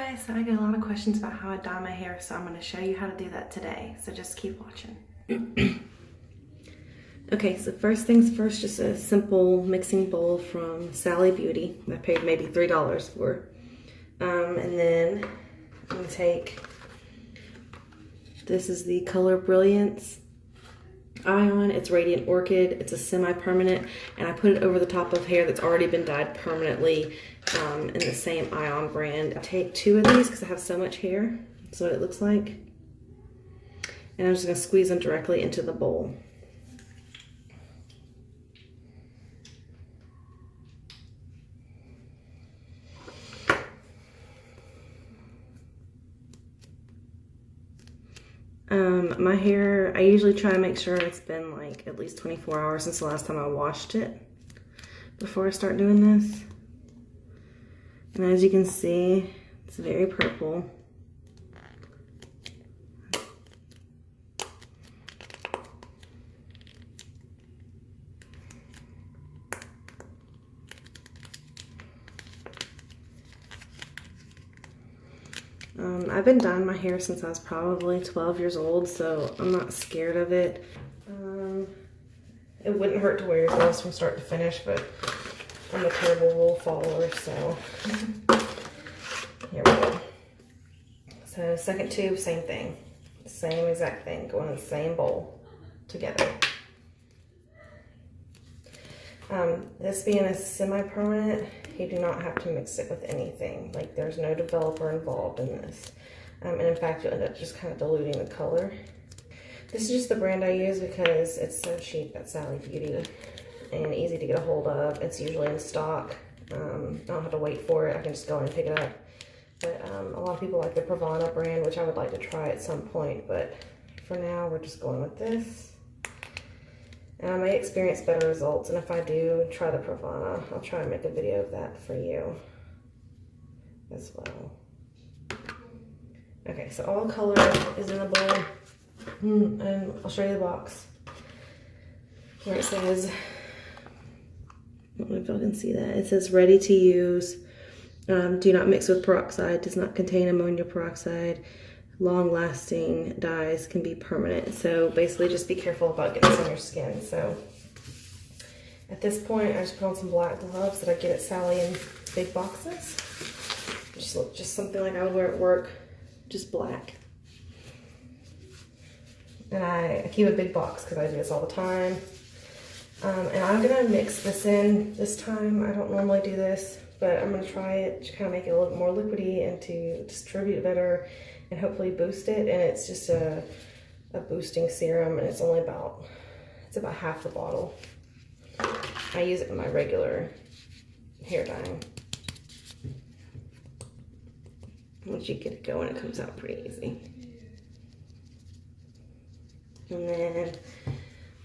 guys, so I get a lot of questions about how I dye my hair, so I'm going to show you how to do that today, so just keep watching. Okay, so first things first, just a simple mixing bowl from Sally Beauty. I paid maybe $3 for. And then I'm going to take, this is the Color Brilliance Ion. It's Radiant Orchid. It's a semi-permanent, and I put it over the top of hair that's already been dyed permanently in the same Ion brand. I take 2 of these because I have so much hair. That's what it looks like. And I'm just going to squeeze them directly into the bowl. My hair, I usually try to make sure it's been like at least 24 hours since the last time I washed it before I start doing this. And as you can see, it's very purple. I've been dyeing my hair since I was probably 12 years old, so I'm not scared of it. It wouldn't hurt to wear your gloves from start to finish, but I'm a terrible rule follower, so here we go. So second tube, same thing. Same exact thing, going in the same bowl together. This being a semi-permanent, you do not have to mix it with anything. Like, there's no developer involved in this. And in fact, you'll end up just kind of diluting the color. This is just the brand I use because it's so cheap at Sally Beauty and easy to get a hold of. It's usually in stock. I don't have to wait for it. I can just go in and pick it up. But a lot of people like the Pravana brand, which I would like to try at some point. But for now, we're just going with this. And I may experience better results, and if I do try the Pravana, I'll try and make a video of that for you as well. Okay, so all color is in the bowl, and I'll show you the box where it says, I don't know if y'all can see that, it says ready to use, do not mix with peroxide, does not contain ammonia peroxide, long-lasting dyes, can be permanent. So basically just be careful about getting this on your skin. So at this point, I just put on some black gloves that I get at Sally in big boxes. Just something like I would wear at work, just black. And I keep a big box because I do this all the time. And I'm gonna mix this in this time. I don't normally do this, but I'm gonna try it to kind of make it a little bit more liquidy and to distribute better and hopefully boost it. And it's just a boosting serum, and it's only about, it's about half the bottle. I use it in my regular hair dyeing. Once you get it going, it comes out pretty easy. And then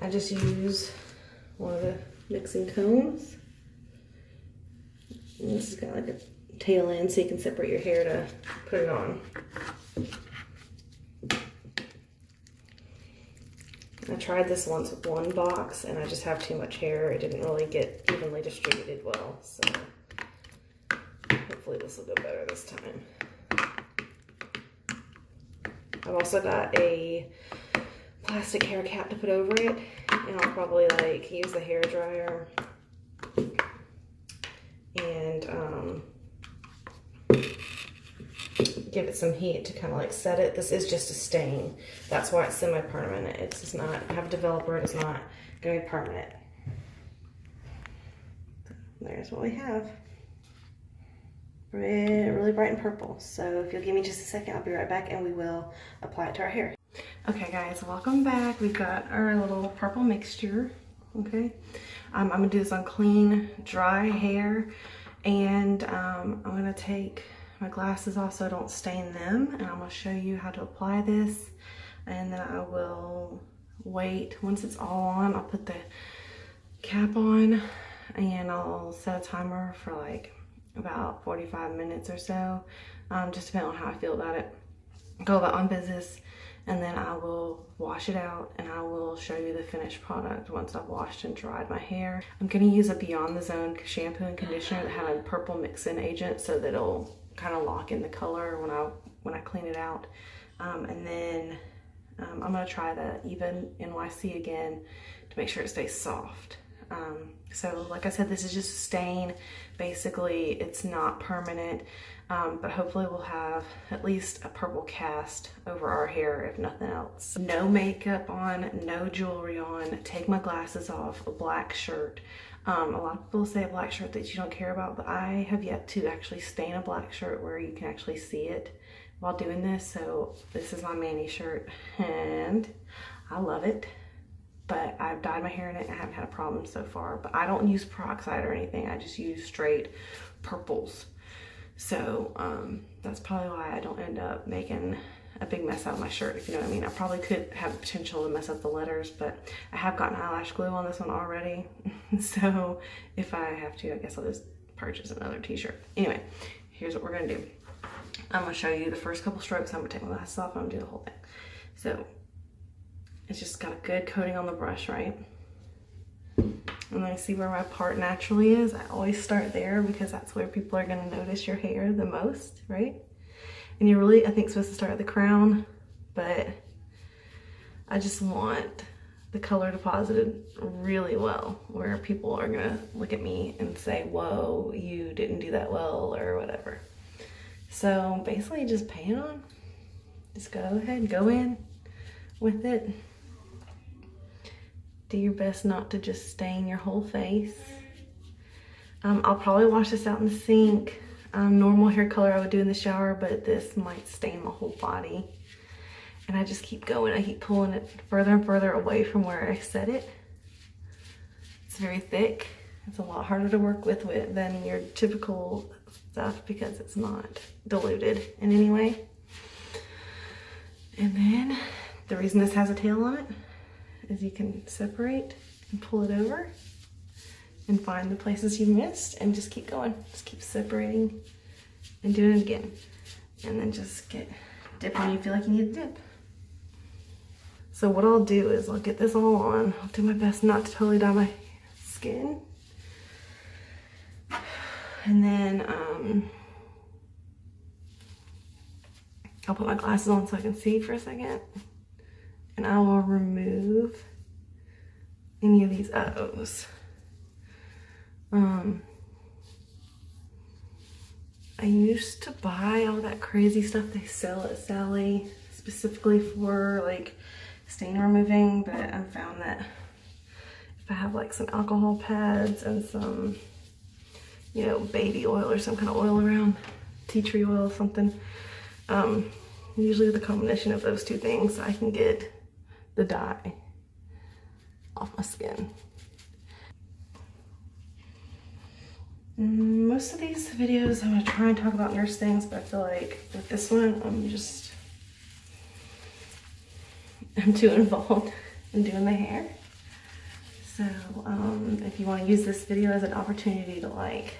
I just use one of the mixing cones. And this has got like a tail end so you can separate your hair to put it on. I tried this once with one box and I just have too much hair. It didn't really get evenly distributed well, so hopefully this will go better this time. I've also got a plastic hair cap to put over it, and I'll probably like use the hair dryer and give it some heat to kind of like set it. This is just a stain. That's why it's semi-permanent. It's just not, have a developer, it's not going to be permanent. There's what we have. Really bright and purple. So if you'll give me just a second, I'll be right back and we will apply it to our hair. Okay guys, welcome back. We've got our little purple mixture, okay? I'm gonna do this on clean, dry hair, and I'm gonna take my glasses off so I don't stain them, and I'm gonna show you how to apply this, and then I will wait. Once it's all on, I'll put the cap on, and I'll set a timer for like about 45 minutes or so, just depending on how I feel about it. Go about my business, and then I will wash it out and I will show you the finished product once I've washed and dried my hair. I'm gonna use a Beyond the Zone shampoo and conditioner that have a purple mix-in agent so that it'll kind of lock in the color when I clean it out. And then I'm gonna try the eva-nyc again to make sure it stays soft. So like I said, this is just a stain. Basically, it's not permanent, but hopefully we'll have at least a purple cast over our hair, if nothing else. No makeup on, no jewelry on, take my glasses off, a black shirt. A lot of people say a black shirt that you don't care about, but I have yet to actually stain a black shirt where you can actually see it while doing this. So this is my Manny shirt and I love it. But I've dyed my hair in it and I haven't had a problem so far. But I don't use peroxide or anything. I just use straight purples. So that's probably why I don't end up making a big mess out of my shirt, if you know what I mean. I probably could have potential to mess up the letters, but I have gotten eyelash glue on this one already. So if I have to, I guess I'll just purchase another t-shirt. Anyway, here's what we're gonna do. I'm gonna show you the first couple strokes. I'm gonna take my glasses off and I'm gonna do the whole thing. So it's just got a good coating on the brush, right? And then I see where my part naturally is. I always start there because that's where people are gonna notice your hair the most, right? And you're really, I think, supposed to start at the crown, but I just want the color deposited really well where people are gonna look at me and say, whoa, you didn't do that well or whatever. So basically just paint on. Just go ahead, go in with it. Do your best not to just stain your whole face. I'll probably wash this out in the sink. Normal hair color I would do in the shower, but this might stain my whole body. And I just keep going. I keep pulling it further and further away from where I set it. It's very thick. It's a lot harder to work with than your typical stuff because it's not diluted in any way. And then the reason this has a tail on it is you can separate and pull it over and find the places you missed and just keep going. Just keep separating and doing it again. And then just dip when you feel like you need to dip. So what I'll do is I'll get this all on. I'll do my best not to totally dye my skin. And then I'll put my glasses on so I can see for a second. And I will remove any of these O's. I used to buy all that crazy stuff they sell at Sally specifically for like stain removing, but I've found that if I have like some alcohol pads and some, you know, baby oil or some kind of oil around, tea tree oil or something, usually the combination of those two things, I can get the dye off my skin. Most of these videos I'm gonna try and talk about nurse things, but I feel like with this one I'm too involved in doing the hair. So if you want to use this video as an opportunity to like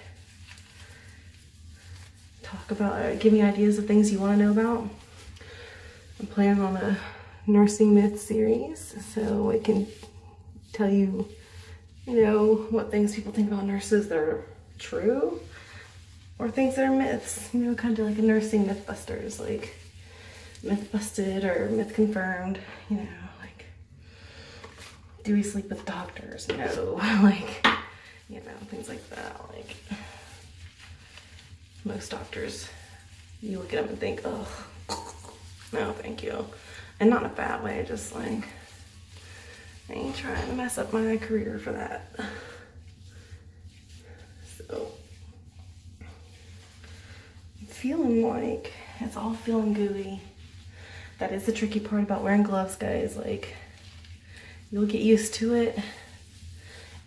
talk about or give me ideas of things you want to know about, I'm planning on a nursing myth series, so I can tell you, you know, what things people think about nurses that are true or things that are myths, you know, kind of like a nursing mythbusters, like myth busted or myth confirmed, you know, like do we sleep with doctors? No. Like, you know, things like that. Like most doctors, you look at them and think, oh, no, thank you. And not in a bad way, just like, I ain't trying to mess up my career for that. So, I'm feeling like it's all feeling gooey. That is the tricky part about wearing gloves, guys. Like, you'll get used to it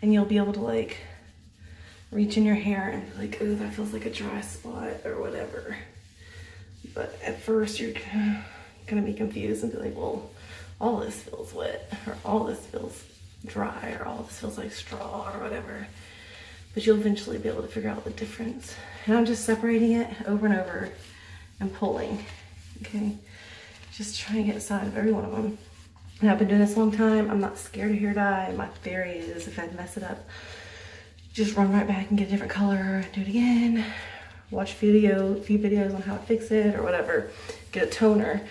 and you'll be able to like reach in your hair and be like, oh, that feels like a dry spot or whatever. But at first you're gonna be confused and be like, well, all this feels wet, or all this feels dry, or all this feels like straw or whatever. But you'll eventually be able to figure out the difference. And I'm just separating it over and over and pulling, okay? Just trying to get inside of every one of them. And I've been doing this a long time. I'm not scared of hair dye. My theory is if I mess it up, just run right back and get a different color, do it again, watch a few videos on how to fix it or whatever. Get a toner.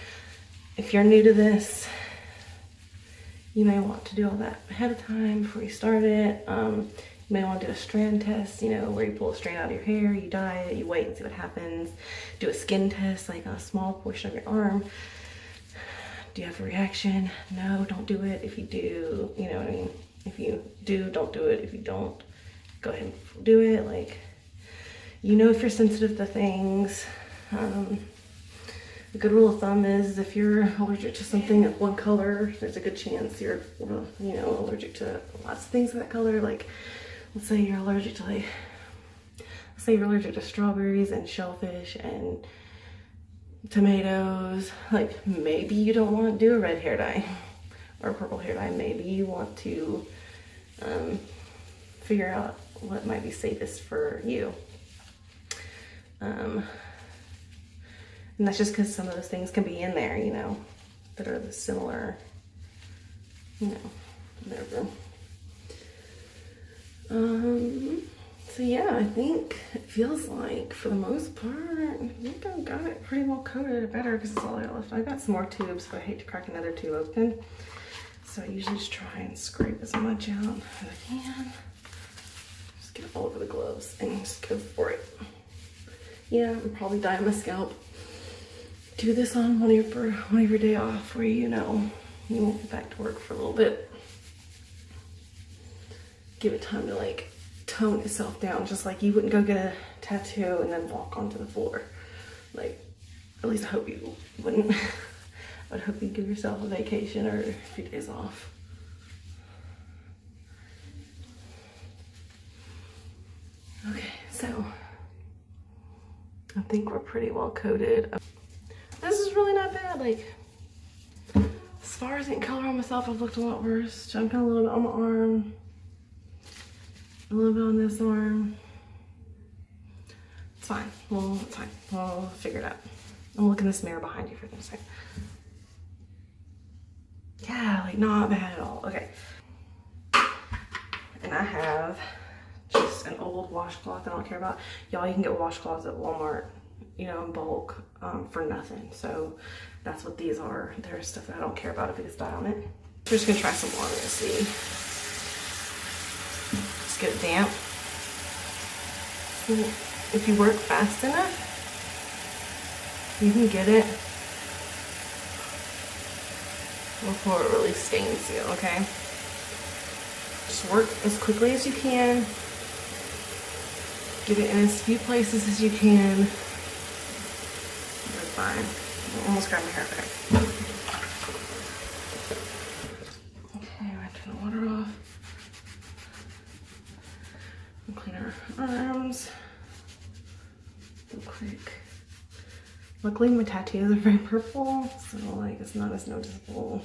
If you're new to this, you may want to do all that ahead of time before you start it. You may want to do a strand test, you know, where you pull a strand out of your hair, you dye it, you wait and see what happens. Do a skin test, like a small portion of your arm. Do you have a reaction? No, don't do it. If you do, you know what I mean? If you do, don't do it. If you don't, go ahead and do it. Like, you know, if you're sensitive to things. A good rule of thumb is if you're allergic to something of one color, there's a good chance you're, you know, allergic to lots of things of that color. Like, let's say you're allergic to strawberries and shellfish and tomatoes. Like, maybe you don't want to do a red hair dye or a purple hair dye. Maybe you want to figure out what might be safest for you. And that's just because some of those things can be in there, you know, that are the similar, you know, whatever. So yeah, I think it feels like, for the most part, I think I've got it pretty well coated. Better because it's all I got left. I got some more tubes, but I hate to crack another tube open. So I usually just try and scrape as much out as I can. Just get it all over the gloves and just go for it. Yeah, I'm probably dyeing my scalp. Do this on one of your day off where you know you won't be back to work for a little bit. Give it time to like tone itself down, just like you wouldn't go get a tattoo and then walk onto the floor. Like, at least I hope you wouldn't. I'd hope you give yourself a vacation or a few days off. Okay, so I think we're pretty well coated. This is really not bad. Like, as far as getting color on myself, I've looked a lot worse. Jumping a little bit on my arm, a little bit on this arm. It's fine. Well, it's fine. We'll figure it out. I'm looking in this mirror behind you for a second. Yeah, like not bad at all. Okay. And I have just an old washcloth I don't care about. Y'all, you can get washcloths at Walmart, you know, in bulk for nothing. So that's what these are. They're stuff that I don't care about if it gets dye on it. We're just gonna try some water and see. Just get it damp. If you work fast enough, you can get it before it really stains you, okay? Just work as quickly as you can. Get it in as few places as you can. You're fine. I almost grabbed my hair back. Okay, I'm gonna turn the water off. And clean our arms real quick. Luckily my tattoos are very purple, so like it's not as noticeable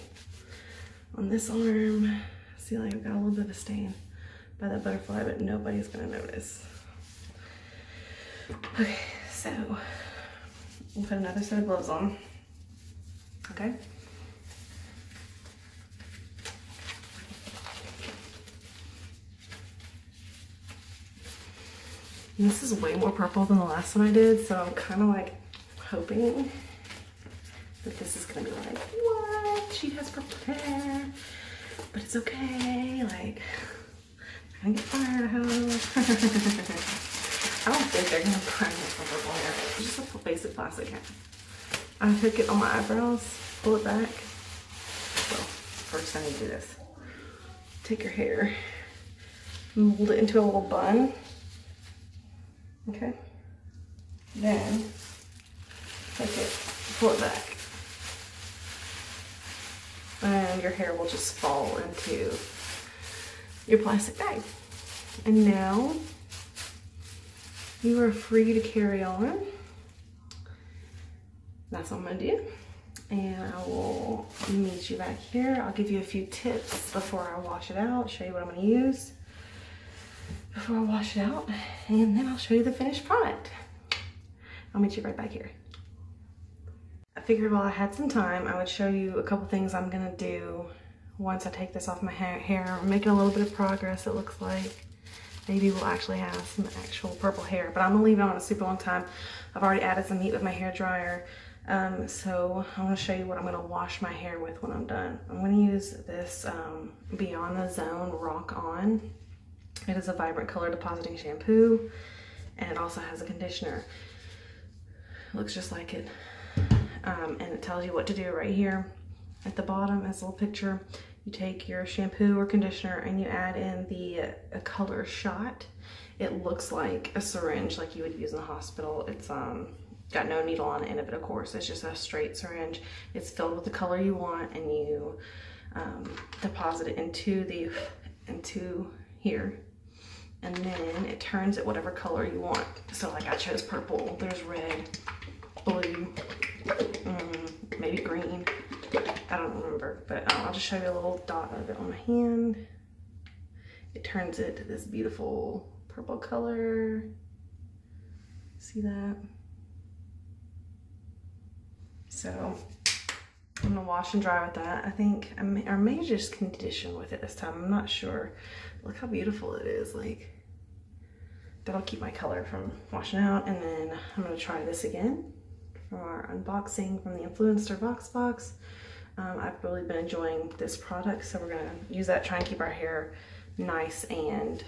on this arm. See, like I've got a little bit of a stain by that butterfly, but nobody's gonna notice. Okay, so we'll put another set of gloves on. Okay. And this is way more purple than the last one I did, so I'm kind of like hoping that this is gonna be like, what? She has purple hair, but it's okay. Like, I'm gonna get fired. I don't think they're gonna find me for purple hair. It's just a basic plastic hat. I took it on my eyebrows, pull it back. So first I need to do this. Take your hair, mold it into a little bun. Okay. Then take it, pull it back. And your hair will just fall into your plastic bag. And now you are free to carry on. That's what I'm gonna do. And I will meet you back here. I'll give you a few tips before I wash it out, show you what I'm gonna use before I wash it out, and then I'll show you the finished product. I'll meet you right back here. I figured while I had some time, I would show you a couple things I'm gonna do once I take this off my hair. I'm making a little bit of progress, it looks like. maybe we'll actually have some actual purple hair, but I'm gonna leave it on a super long time. I've already added some heat with my hair dryer. So I want to show you what I'm going to wash my hair with when I'm done. I'm going to use this Beyond the Zone Rock On. It is a vibrant color depositing shampoo, and it also has a conditioner. It looks just like it, and it tells you what to do right here. At the bottom is a little picture. You take your shampoo or conditioner and you add in a color shot. It looks like a syringe like you would use in the hospital. It's got no needle on the end of it, of course. It's just a straight syringe. It's filled with the color you want, and you deposit it into here, and then it turns at whatever color you want. So like I chose purple. There's red, blue, maybe green. I don't remember, but I'll just show you a little dot of it on my hand. It turns it to this beautiful purple color. See that? So I'm gonna wash and dry with that. I think I may just condition with it this time. I'm not sure. Look how beautiful it is. Like, that'll keep my color from washing out. And then I'm gonna try this again from our unboxing from the Influencer box. I've really been enjoying this product, so we're gonna use that, try and keep our hair nice and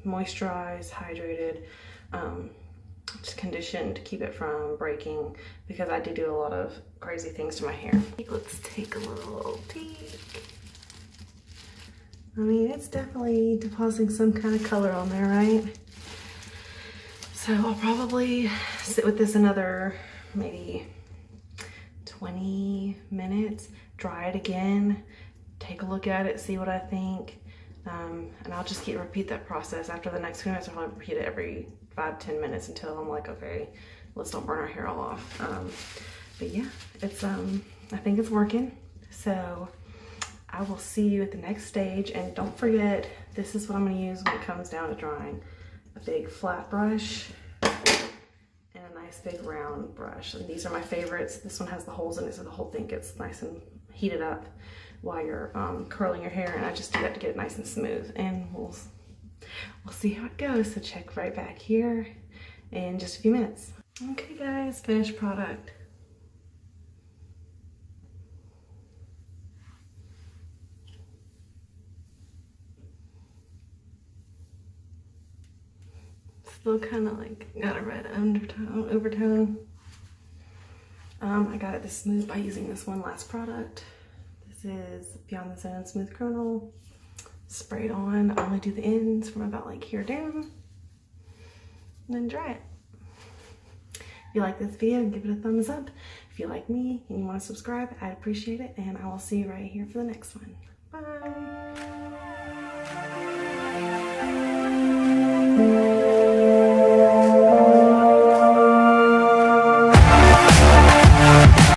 moisturized, hydrated, just conditioned to keep it from breaking, because I do a lot of crazy things to my hair. Let's take a little peek. I mean, it's definitely depositing some kind of color on there, right? So I'll probably sit with this another maybe 20 minutes, dry it again, take a look at it, see what I think. And I'll just repeat that process. After the next few minutes, I'll probably repeat it every 5-10 minutes until I'm like, okay, let's don't burn our hair all off. But yeah, it's I think it's working. So I will see you at the next stage. And don't forget, this is what I'm gonna use when it comes down to drying. A big flat brush and a nice big round brush. And these are my favorites. This one has the holes in it so the whole thing gets nice and heated up while you're curling your hair, and I just do that to get it nice and smooth. And we'll see how it goes. So check right back here in just a few minutes. Okay guys, finished product. Still kind of like got a red overtone. I got it this smooth by using this one last product. This is Beyond the Zone Smooth Kernel. Spray it on. I only do the ends from about like here down, and then dry it. If you like this video, give it a thumbs up. If you like me and you want to subscribe, I'd appreciate it, and I will see you right here for the next one. Bye.